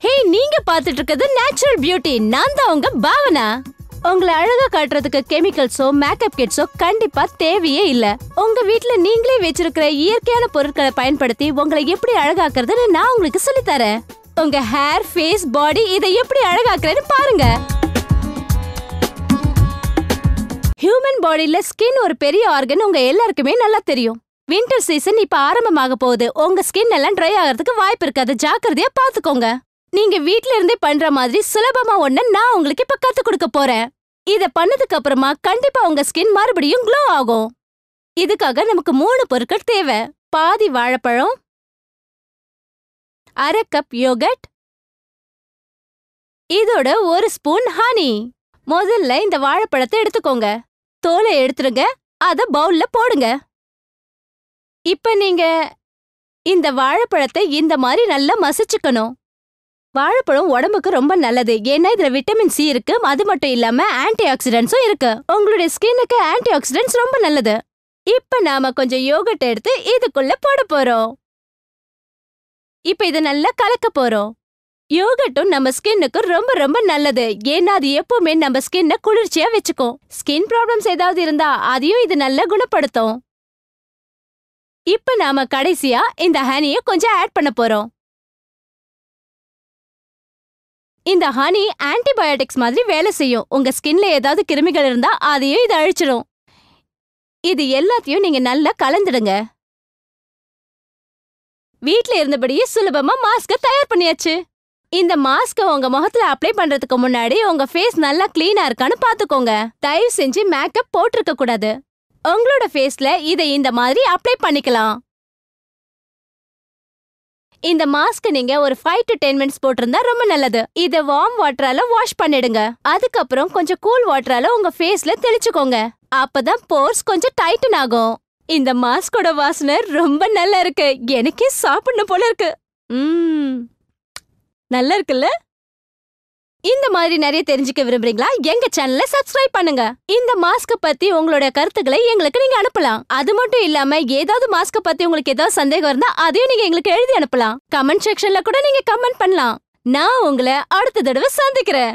ஹே, நீங்க பாத்துட்டு இருக்கிறது நேச்சுரல் பியூட்டி. நான் தான் உங்க பாவனா. உங்களை அழகா காட்டுறதுக்கு கெமிக்கல்ஸோ மேக்கப் கிட்ஸோ கண்டிப்பா தேவையே இல்ல. உங்க வீட்ல நீங்களே வச்சிருக்கிற இயற்கையான பொருட்களை பயன்படுத்தி உங்களை எப்படி அழகாக்குறதுன்னு நான் உங்களுக்கு சொல்லி தரேன். உங்க ஹேர், ஃபேஸ், பாடி இதை எப்படி அழகாக்குறேன்னு பாருங்க. ஹியூமன் பாடியில ஸ்கின் ஒரு பெரிய ஆர்கன் உங்க எல்லாருக்குமே நல்லா தெரியும். வின்டர் சீசன் இப்ப ஆரம்பமாக போகுது. உங்க ஸ்கின் எல்லாம் ட்ரை ஆகிறதுக்கு வாய்ப்பு இருக்காது. ஜாக்கிரதையா பாத்துக்கோங்க. நீங்க வீட்ல இருந்தே பண்ற மாதிரி சுலபமா ஒண்ணு நான் உங்களுக்கு இப்ப கத்து கொடுக்க போறேன். இத பண்ணதுக்கு அப்புறமா கண்டிப்பா உங்க ஸ்கின் மறுபடியும் க்ளோ ஆகும். இதுக்காக நமக்கு 3 பொருட்கள் தேவை. பாதி வாழைப்பழம், 1/2 கப் யோகர்ட், இதோட 1 ஸ்பூன் ஹனி. முதல்ல இந்த வாழைப்பழத்தை எடுத்துக்கோங்க. தோலை எடுத்துருங்க. அத பவுல்ல போடுங்க. இப்ப நீங்க இந்த வாழைப்பழத்தை இந்த மாதிரி நல்லா மசிச்சுக்கணும். வாழைப்பழம் உடம்புக்கு ரொம்ப நல்லது. ஏன்னா இதுல விட்டமின் சி இருக்கு. அது மட்டும் இல்லாம ஆன்டி ஆக்சிடென்ட்ஸும் இருக்கு. உங்களுடைய ஸ்கின்னுக்கு ஆன்டி ஆக்சிடென்ட்ஸ் ரொம்ப நல்லது. இப்ப நாம கொஞ்சம் யோகர்ட் எடுத்து இதுக்குள்ள போட போறோம். இப்ப இத நல்லா கலக்க போறோம். யோகர்ட்டும் நம்ம ஸ்கின்னுக்கு ரொம்ப ரொம்ப நல்லது. ஏன்னா அது எப்பவுமே நம்ம ஸ்கின்னை குளிர்ச்சியா வச்சுக்கும். ஸ்கின் ப்ராப்ளம்ஸ் ஏதாவது இருந்தா அதையும் இது நல்லா குணப்படுத்தும். இப்ப நாம கடைசியா இந்த ஹனியை கொஞ்சம் ஆட் பண்ண போறோம். இந்த ஹனி ஆன்டிபயோட்டிக்ஸ் மாதிரி வேலை செய்யும். உங்க ஸ்கின்ல ஏதாவது கிருமிகள் இருந்தா அதையும் இது அழிச்சிடும். இது எல்லாத்தையும் நீங்க நல்லா கலந்துடுங்க. வீட்ல இருந்தபடியே சுலபமா மாஸ்க தயார் பண்ணியாச்சு. இந்த மாஸ்க உங்க முகத்துல அப்ளை பண்றதுக்கு முன்னாடி உங்க ஃபேஸ் நல்லா கிளீனா இருக்கான்னு பாத்துக்கோங்க. தயவு செஞ்சு மேக்கப் போட்டிருக்க கூடாது. உங்களோட ஃபேஸ்ல இதை இந்த மாதிரி அப்ளை பண்ணிக்கலாம். இந்த மாஸ்க் நீங்க ஒரு 5 to 10 மினிட்ஸ் போட்டிருந்தா ரொம்ப நல்லது. இத வார்ம் வாட்டரால வாஷ் பண்ணிடுங்க. அதுக்கப்புறம் கொஞ்சம் கூல் வாட்டரால உங்க ஃபேஸ்ல தெளிச்சுக்கோங்க. அப்பதான் போர்ஸ் கொஞ்சம் டைட்டன் ஆகும். இந்த மாஸ்கோட வாசனை ரொம்ப நல்லா இருக்கு. எனக்கே சாப்பிடணும் போல இருக்கு. நல்லா இருக்குல்ல? இந்த மாதிரி நிறைய தெரிஞ்சுக்க விரும்புறீங்களா? எங்க சேனலை சப்ஸ்கிரைப் பண்ணுங்க. இந்த மாஸ்க பத்தி உங்களோட கருத்துக்களை எங்களுக்கு நீங்க அனுப்பலாம். அது மட்டும் இல்லாம ஏதாவது மாஸ்க பத்தி உங்களுக்கு ஏதாவது சந்தேகம் இருந்தா அதையும் நீங்க எங்களுக்கு எழுதி அனுப்பலாம். கமெண்ட் செக்ஷன்ல கூட நீங்க கமெண்ட் பண்ணலாம். நான் உங்களை அடுத்த தடவை சந்திக்கிறேன்.